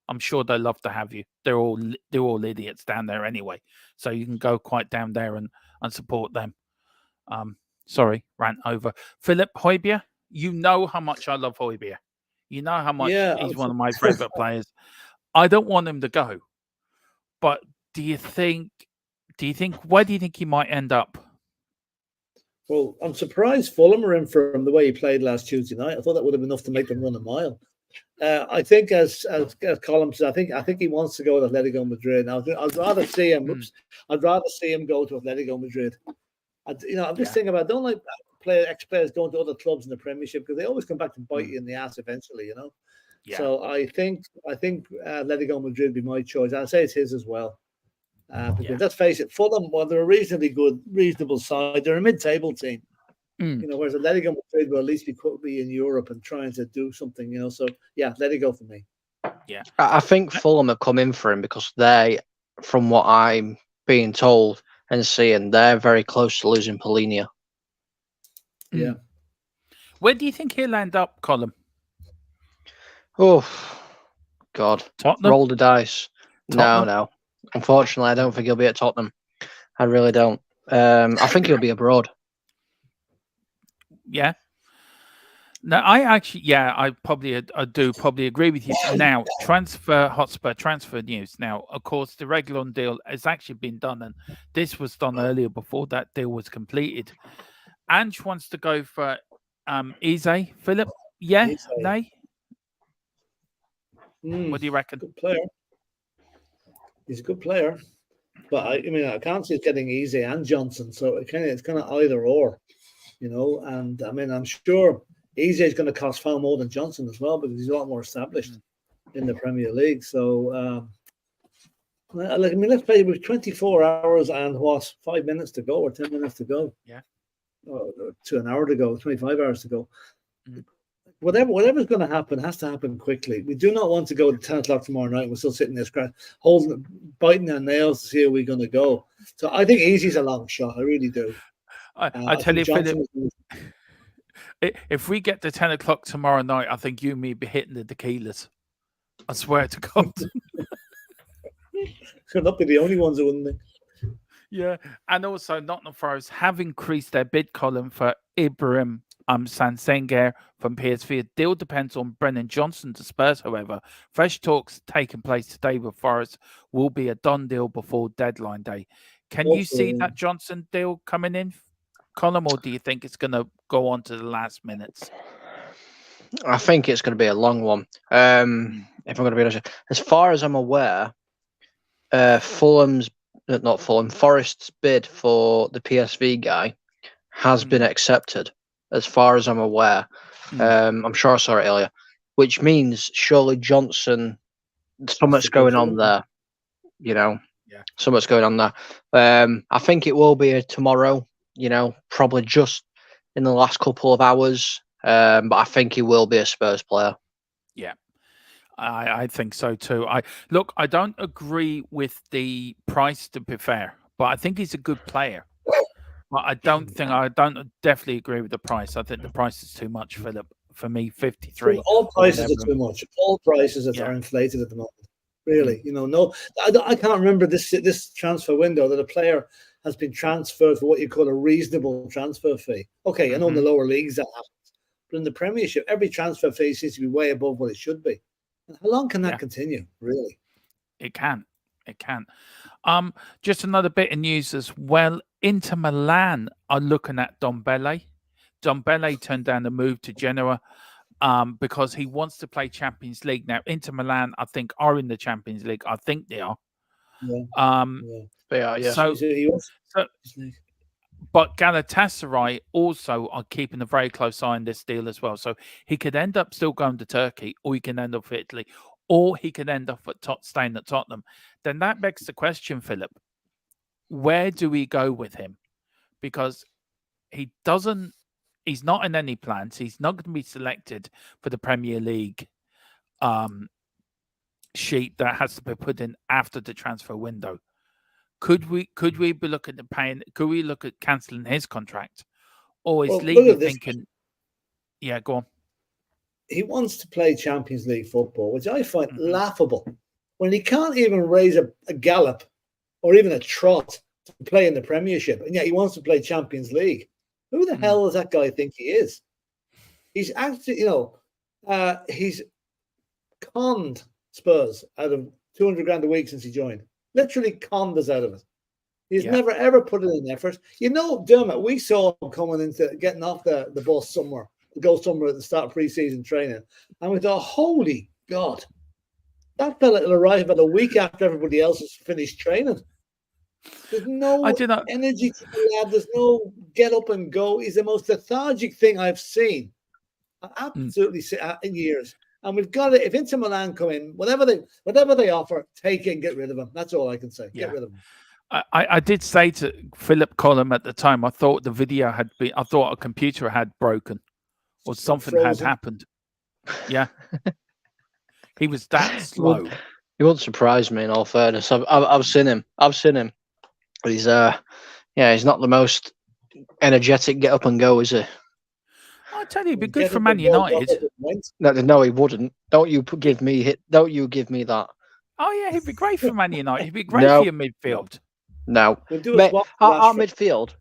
I'm sure they'd love to have you. They're all idiots down there anyway. So you can go quite down there and support them. Sorry, rant over. Philip, Hojbjerg, you know how much I love Hojbjerg. You know how much he's one of my favourite players. I don't want him to go. But where do you think he might end up? Well, I'm surprised Fulham are in for him the way he played last Tuesday night. I thought that would have been enough to make them run a mile. I think, as Colin said, I think he wants to go to Atletico Madrid. I'd rather see him. I'd rather see him go to Atletico Madrid. I'm just thinking about. I don't like ex-players going to other clubs in the Premiership because they always come back to bite you in the ass eventually. Yeah. So I think Atletico Madrid would be my choice. I'd say it's his as well. Because let's face it, Fulham, well, they're a reasonable side. They're a mid-table team. Whereas Atletico Madrid will at least be in Europe and trying to do something, So, let it go for me. Yeah. I think Fulham have come in for him because they, from what I'm being told and seeing, they're very close to losing Polinia. Yeah. Where do you think he'll end up, Colin? Oh, God. Tottenham? Roll the dice. Tottenham? No. Unfortunately, I don't think he'll be at Tottenham. I really don't. I think he'll be abroad. Yeah. No, I do probably agree with you. Now, Hotspur transfer news. Now, of course, the Reguilon deal has actually been done, and this was done earlier before that deal was completed. Ange wants to go for Eze. Philip, nay? What do you reckon? Good player. He's a good player, but I can't see it getting Eze and Johnson, so it's kind of either or, And I'm sure Eze is going to cost far more than Johnson as well because he's a lot more established in the Premier League. So, let's play with 24 hours and 5 minutes to go or 10 minutes to go. Yeah. To an hour to go, 25 hours to go. whatever's going to happen has to happen quickly. We do not want to go to 10 o'clock tomorrow night and we're still sitting there biting our nails to see where we're going to go. So I think Easy's a long shot. I really do. I tell you, Philip, if we get to 10 o'clock tomorrow night, I think you and me be hitting the tequilas. I swear to God. Could not be the only ones, wouldn't they? Yeah, and also Nottingham Forest have increased their bid column for Ibrahim Sansenger from PSV. A deal depends on Brennan Johnson to Spurs, however. Fresh talks taking place today with Forest will be a done deal before deadline day. Can you see that Johnson deal coming in, Colin, or do you think it's going to go on to the last minutes? I think it's going to be a long one. If I'm going to be honest, as far as I'm aware, Forest's bid for the PSV guy has been accepted, as far as I'm aware. I'm sure I saw it earlier, which means surely Johnson, something's going on there, you know. Yeah, something's going on there. I think it will be tomorrow, you know, probably just in the last couple of hours. But I think he will be a Spurs player. Yeah. I think so too. I don't agree with the price, to be fair, but I think he's a good player. But I don't definitely agree with the price. I think the price is too much, Philip. For me, 53. All prices are too much. All prices are inflated at the moment. Really, you know, no, I can't remember this transfer window that a player has been transferred for what you call a reasonable transfer fee. Okay, I know in the lower leagues that happens, but in the Premiership, every transfer fee seems to be way above what it should be. How long can that continue? Really, it can. Just another bit of news as well. Inter Milan are looking at Ndombele. Ndombele turned down the move to Genoa because he wants to play Champions League. Now, Inter Milan, I think, are in the Champions League. I think they are. Yeah. They are, yeah. But Galatasaray also are keeping a very close eye on this deal as well. So he could end up still going to Turkey, or he can end up at Italy, or he could end up staying at Tottenham. Then that begs the question, Philip, where do we go with him? Because he's not in any plans. He's not going to be selected for the Premier League sheet that has to be put in after the transfer window. Could we be looking at paying? Could we look at cancelling his contract, or is League thinking? Yeah, go on. He wants to play Champions League football, which I find laughable. When he can't even raise a gallop or even a trot to play in the Premiership, and yet he wants to play Champions League. Who the hell does that guy think he is? He's actually, he's conned Spurs out of 200 grand a week since he joined. Literally conned us out of it. He's never, ever put in an effort. You know, Dermot, we saw him coming into getting off the bus somewhere, to go somewhere at the start of pre-season training. And we thought, holy God, that fella will arrive about a week after everybody else has finished training. There's no energy to the lad. There's no get up and go. He's the most lethargic thing I've seen. Absolutely in years. And we've got it. If Inter Milan come in, whatever they offer, take it and get rid of him. That's all I can say. Get rid of him. I did say to Philip Collum at the time, I thought the video had been, I thought a computer had broken or something had happened. Yeah. He was that slow. He won't surprise me, in all fairness. I've seen him. He's he's not the most energetic get up and go, is he? I tell you, it'd be good for Man United. No, he wouldn't. Don't you give me that. Oh yeah, he'd be great for Man United. He'd be great for your midfield. No, our midfield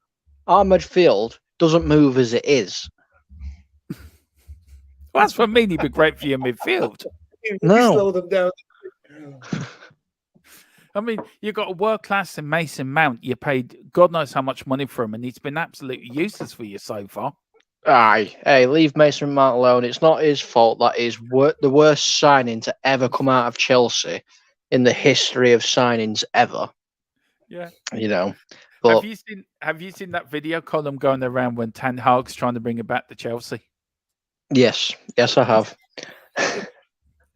doesn't move as it is. Well, that's what I mean. He'd be great for your midfield. No, slow them down. I mean, you've got a world class in Mason Mount. You paid God knows how much money for him, and he's been absolutely useless for you so far. Aye, hey, leave Mason Mount alone. It's not his fault. That is the worst signing to ever come out of Chelsea in the history of signings ever. Yeah, you know. But have you seen that video column going around when Ten Hag's trying to bring it back to Chelsea? Yes, I have.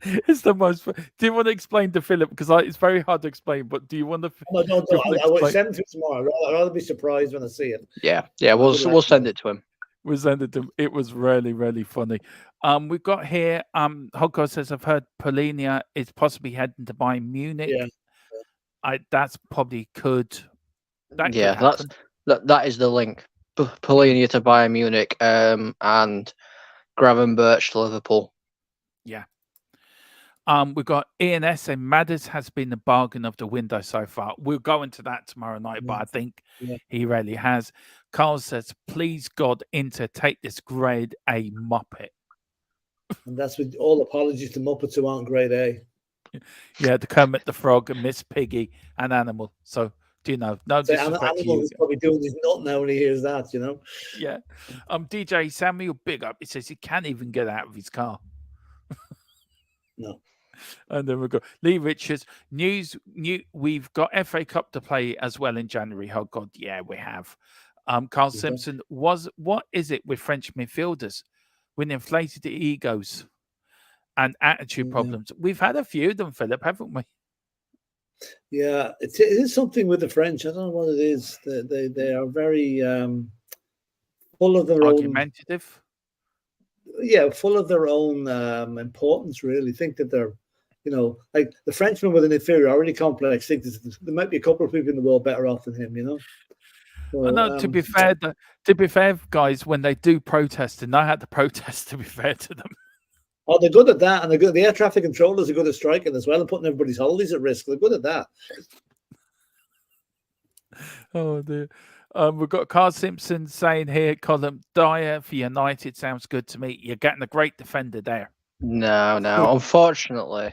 It's the most. Do you want to explain to Philip? Because it's very hard to explain. But do you want to? No. I will send it tomorrow. I'd rather be surprised when I see it. Yeah. We'll send it to him. We sent it to him. It was really, really funny. We've got here, Hoggo says, I've heard Polinia is possibly heading to Bayern Munich. Yeah. That's probably could Yeah, could happen. that is the link. Polinia to Bayern Munich, and Gravenberch to Liverpool. Yeah. We've got Ian S. and Madders has been the bargain of the window so far. We'll go into that tomorrow night, but I think he really has. Carl says, please God, Inter take this grade A Muppet. And that's with all apologies to Muppets who aren't grade A. Yeah, the Kermit the Frog and Miss Piggy and Animal. So, do you know? No disrespect to Animal you. is probably doing his nut now when he hears that, you know? Yeah. DJ Samuel, big up. He says he can't even get out of his car. No. And then we've got Lee Richards. We've got FA Cup to play as well in January. Oh, God, yeah, we have. Carl Simpson, what is it with French midfielders with inflated egos and attitude problems? We've had a few of them, Philip, haven't we? Yeah, it is something with the French. I don't know what it is. They are very full of their argumentative. Full of their own importance, really. Think that they're, like the Frenchman with an inferiority complex, think that there might be a couple of people in the world better off than him, So, I know, to be fair, guys, when they do protest, and I had to protest, to be fair to them. Oh, they're good at that, and they're good. The air traffic controllers are good at striking as well and putting everybody's holidays at risk. They're good at that. Oh dear. We've got Carl Simpson saying here, Colin, Dyer for United sounds good to me. You're getting a great defender there. No. Unfortunately,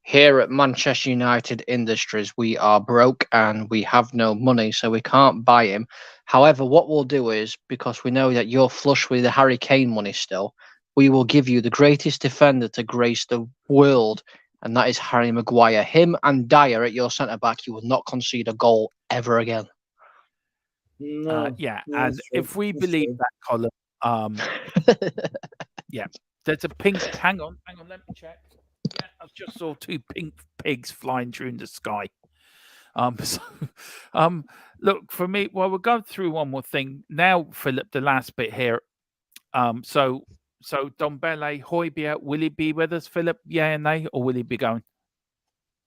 here at Manchester United Industries, we are broke and we have no money, so we can't buy him. However, what we'll do is, because we know that you're flush with the Harry Kane money still, we will give you the greatest defender to grace the world, and that is Harry Maguire. Him and Dyer at your centre-back, you will not concede a goal ever again. No, and if we believe that, Colin, there's a pink. Hang on, let me check. Yeah, I just saw two pink pigs flying through in the sky. Look, for me, well, we'll go through one more thing now, Philip. The last bit here. So Ndombele, Hojbjerg, will he be with us, Philip? Yeah and nay, or will he be going?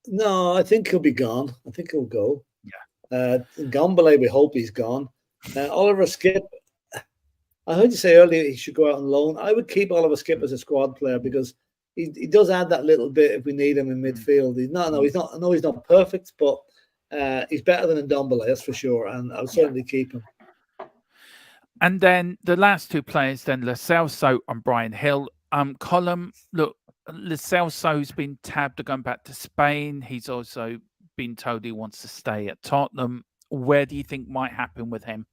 No, I think he'll be gone. I think he'll go. Yeah. Ndombele, we hope he's gone. Oliver Skip, I heard you say earlier he should go out on loan. I would keep Oliver Skip as a squad player because he does add that little bit if we need him in midfield. He's not perfect, but he's better than Ndombele, that's for sure. And I'll certainly keep him. And then the last two players, then Lo Celso and Brian Hill. Colin, look, Lo Celso's been tabbed to going back to Spain. He's also been told he wants to stay at Tottenham. Where do you think might happen with him?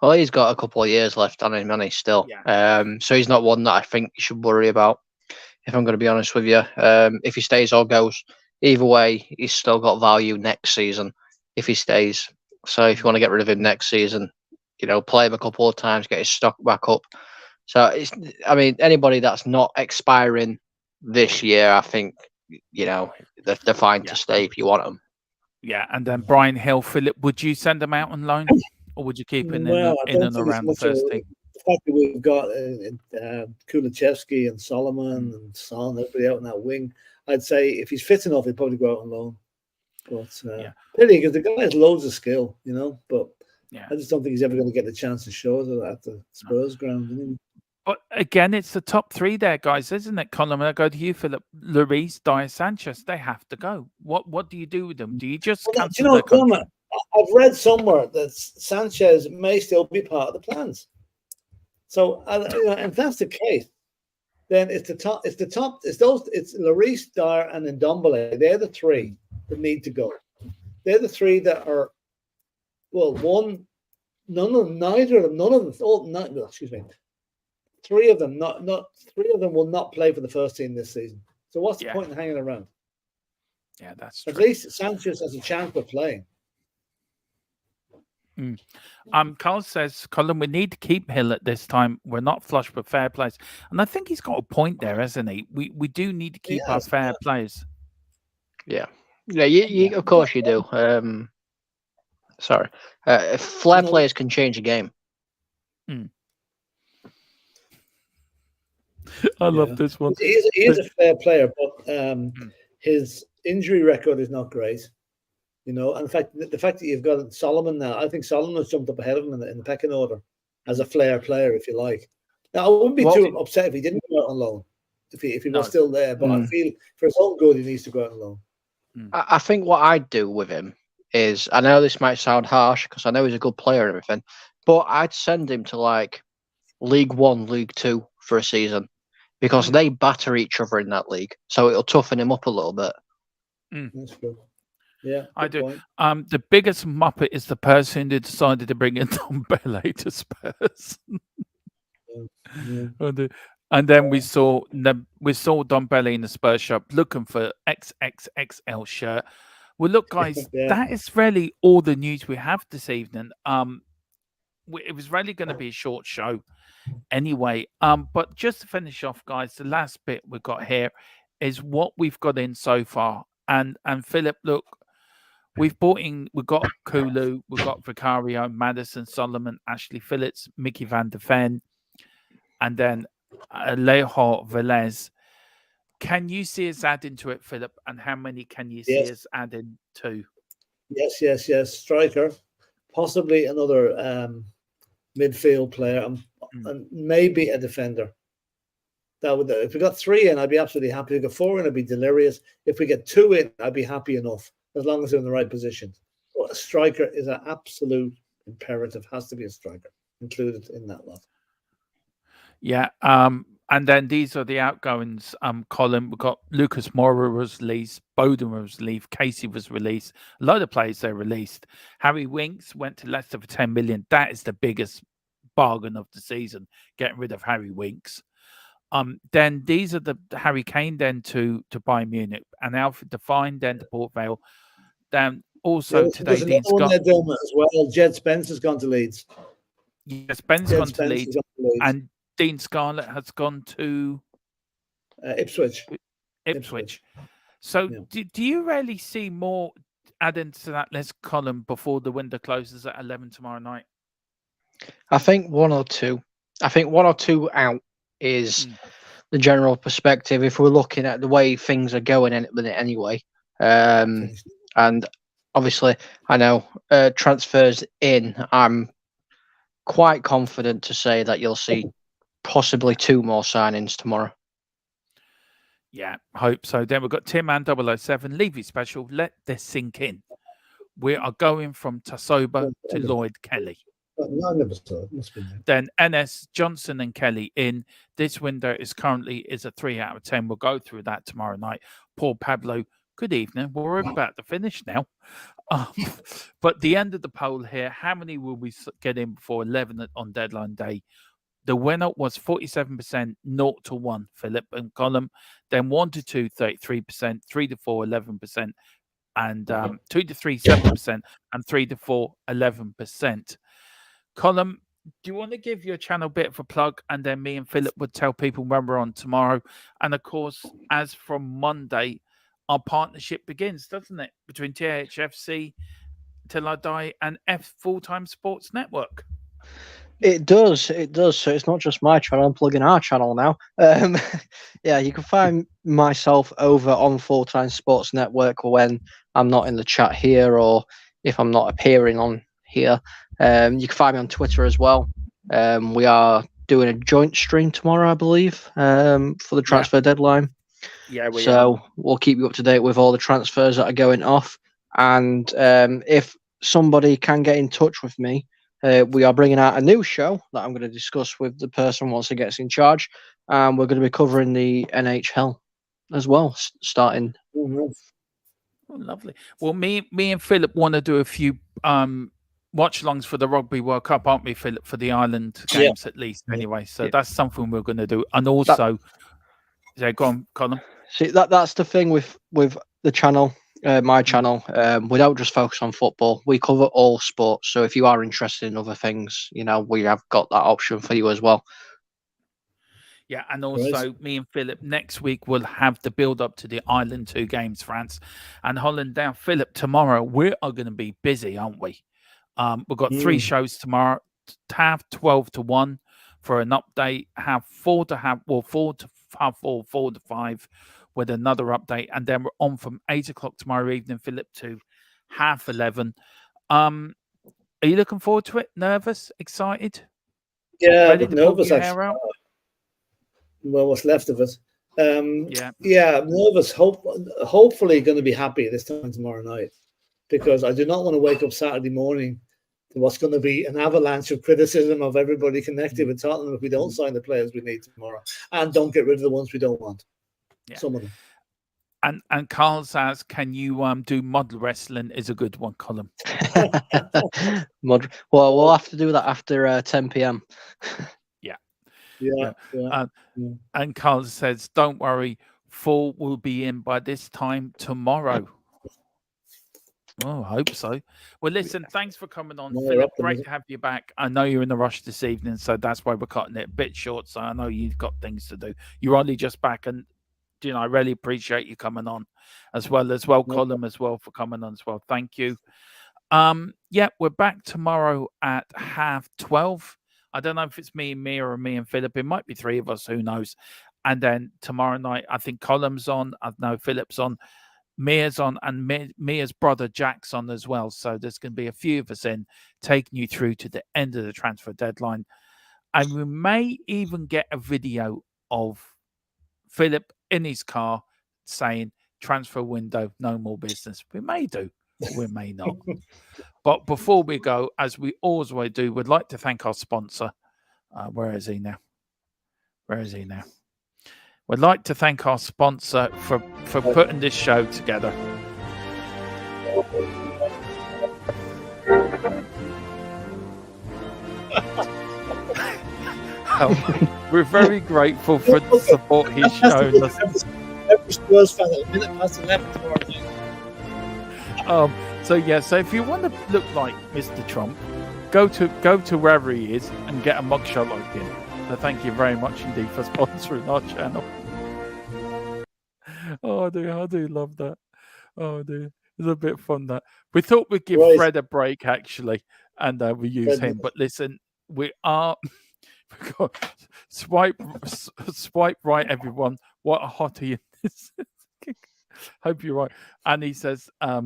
Well, he's got a couple of years left on him, money still. Yeah. So he's not one that I think you should worry about, if I'm going to be honest with you. If he stays or goes, either way, he's still got value next season if he stays. So if you want to get rid of him next season, play him a couple of times, get his stock back up. So anybody that's not expiring this year, I think, they're fine to stay if you want them. Yeah, and then Brian Hill, Philip, would you send him out on loan, or would you keep him in and around the first team? The fact that we've got Kulichevsky and Solomon and Son, everybody out in that wing, I'd say if he's fit enough, he'd probably go out on loan. But really, because the guy has loads of skill, but I just don't think he's ever going to get the chance to show it at the Spurs ground. But again, it's the top three there, guys, isn't it, Colin? I go to you, Philip. Lloris, Dyer, Sanchez, they have to go. What do you do with them? Do you just cancel their contract? I've read somewhere that Sanchez may still be part of the plans. So, if that's the case, then it's Lloris, Dyer, and Ndombele. They're the three that need to go. They're the three that are. Well, three of them will not play for the first team this season. So what's the point in hanging around? Yeah, that's true. At least Sanchez has a chance of playing. Carl says, Colin, we need to keep Hill at this time. We're not flush with fair players. And I think he's got a point there, hasn't he? We do need to keep our fair players. Yeah. Yeah, of course you do. Sorry. Flair players can change a game. I love this one. He is a fair player, but his injury record is not great. And in fact, the fact that you've got Solomon now, I think Solomon has jumped up ahead of him in the pecking order as a flair player, if you like. Now, I wouldn't be too upset if he didn't go out on loan, if he was still there. But I feel for his own good, he needs to go out on loan. I think what I'd do with him is, I know this might sound harsh because I know he's a good player and everything, but I'd send him to like League One, League Two for a season because they batter each other in that league. So it'll toughen him up a little bit. That's good. Yeah, I do. Point. The biggest muppet is the person who decided to bring in Ndombele to Spurs. And then we saw Ndombele in the Spurs shop looking for XXXL shirt. Well, look, guys, that is really all the news we have this evening. It was really going to be a short show anyway. But just to finish off, guys, the last bit we've got here is what we've got in so far. And Philip, look, we've got Kulu, we've got Vicario, Madison, Solomon, Ashley Phillips, Mickey van der Ven, and then Alejo Velez. Can you see us adding to it, Philip? And how many can you see us adding to? Yes. Striker, possibly another midfield player, and maybe a defender. That would, if we got 3 in, I'd be absolutely happy. If we got 4 in, I'd be delirious. If we get 2 in, I'd be happy enough, as long as they're in the right position. So a striker is an absolute imperative. Has to be a striker included in that lot. Yeah. And then these are the outgoings. Colin, we've got Lucas Moura was released, Bowden was released, Casey was released. A lot of players they released. Harry Winks went to Leicester for 10 million. That is the biggest bargain of the season, getting rid of Harry Winks. Then these are the Harry Kane then to Bayern Munich, and Alfred Define then to Port Vale. Then also today, Dean Scott as well. Jed Spence has gone to Leeds. Yes, Ben's gone to Leeds, and Dean Scarlett has gone to Ipswich. So, do you really see more adding to that list column before the window closes at 11 tomorrow night? I think 1 or 2. I think 1 or 2 out is the general perspective. If we're looking at the way things are going in a minute anyway, and obviously I know transfers in. I'm quite confident to say that you'll see possibly 2 more signings tomorrow. Yeah, hope so. Then we've got Tim Man 007, Levy Special, Let This Sink In. We are going from Tasoba to Lloyd Kelly. No, I never saw it. Must be there. Then NS Johnson and Kelly in. This window is currently a 3 out of 10. We'll go through that tomorrow night. Paul Pablo, good evening. We're about to finish now. But the end of the poll here, how many will we get in before 11 on deadline day? The winner was 47%, 0 to 1, Philip and Colin. Then 1 to 2, 33%, 3 to 4, 11%, and 2 to 3, 7%, and 3 to 4, 11%. Colin, do you want to give your channel a bit of a plug, and then me and Philip would tell people when we're on tomorrow? And of course, as from Monday, our partnership begins, doesn't it? Between Thfc, Till I Die, and Full-Time Sports Network. It does. So it's not just my channel. I'm plugging our channel now. Yeah, you can find myself over on Full-Time Sports Network when I'm not in the chat here, or if I'm not appearing on here. You can find me on Twitter as well. We are doing a joint stream tomorrow, I believe, for the transfer deadline. Yeah, we'll keep you up to date with all the transfers that are going off. And if somebody can get in touch with me, we are bringing out a new show that I'm going to discuss with the person once he gets in charge. And we're going to be covering the NHL as well, starting. Oh, lovely. Well, me and Philip want to do a few watch-alongs for the Rugby World Cup, aren't we, Philip, for the Ireland games at least, anyway. So that's something we're going to do. And also, go on, Colin. See, that's the thing with the channel, my channel. We don't just focus on football. We cover all sports. So if you are interested in other things, we have got that option for you as well. Yeah, and also me and Philip next week will have the build-up to the Ireland 2 games, France and Holland. Now, Philip, tomorrow we are going to be busy, aren't we? We've got 3 shows tomorrow. half 12 to 1 for an update, half 4 to half 4 to half 4, 4 to 5 with another update, and then we're on from 8 o'clock tomorrow evening, Philip, to half 11. Are you looking forward to it? Nervous? Excited? Yeah, Ready a bit to pull nervous your actually. hair out? Well, what's left of it. Yeah. I'm nervous. Hopefully going to be happy this time tomorrow night, because I do not want to wake up Saturday morning to what's going to be an avalanche of criticism of everybody connected with Tottenham if we don't sign the players we need tomorrow and don't get rid of the ones we don't want. Yeah. Some of them. And Carl says, can you do model wrestling? Is a good one, Colin. Well, we'll have to do that after 10 p.m. Yeah. And Carl says, don't worry, Full will be in by this time tomorrow. Oh, I hope so. Well, listen, thanks for coming on, Philip. Great to have you back. I know you're in a rush this evening, so that's why we're cutting it a bit short. So I know you've got things to do. You're only just back, and I really appreciate you coming on as well, Colin, as well, for coming on as well. Thank you. Yeah, we're back tomorrow at half 12. I don't know if it's me and Mia or me and Philip. It might be three of us, who knows. And then tomorrow night, I think Colin's on. I know Philip's on. Mia's on, and Mia's brother Jack's on as well. So there's going to be a few of us in, taking you through to the end of the transfer deadline. And we may even get a video of Philip in his car saying, transfer window, no more business. We may do, we may not. But before we go, as we always do, we'd like to thank our sponsor. Where is he now? We'd like to thank our sponsor for putting this show together. We're very grateful for the support he's shown us. Every Spurs fan at a minute past 11 tomorrow night. So if you want to look like Mr. Trump, go to wherever he is and get a mugshot like him. So thank you very much indeed for sponsoring our channel. Oh, I do love that. Oh, dear. It's a bit fun that. We thought we'd give Fred a break, actually, and we use him. But listen, we are... Swipe right, everyone. What a hottie. Hope you're right. And he says, a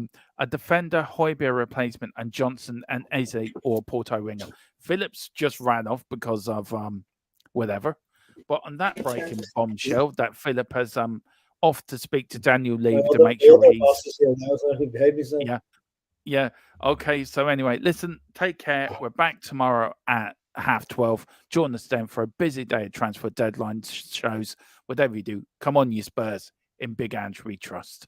defender, Hojbjerg replacement, and Johnson and Eze or Porto winger. Phillips just ran off because of whatever. But on that breaking bombshell, that Philip has off to speak to Daniel Levy to make sure he's... Yeah. Okay, so anyway, listen, take care. We're back tomorrow at half 12. Join us then for a busy day of transfer deadline shows. Whatever you do, come on, you Spurs. In Big Ange we trust.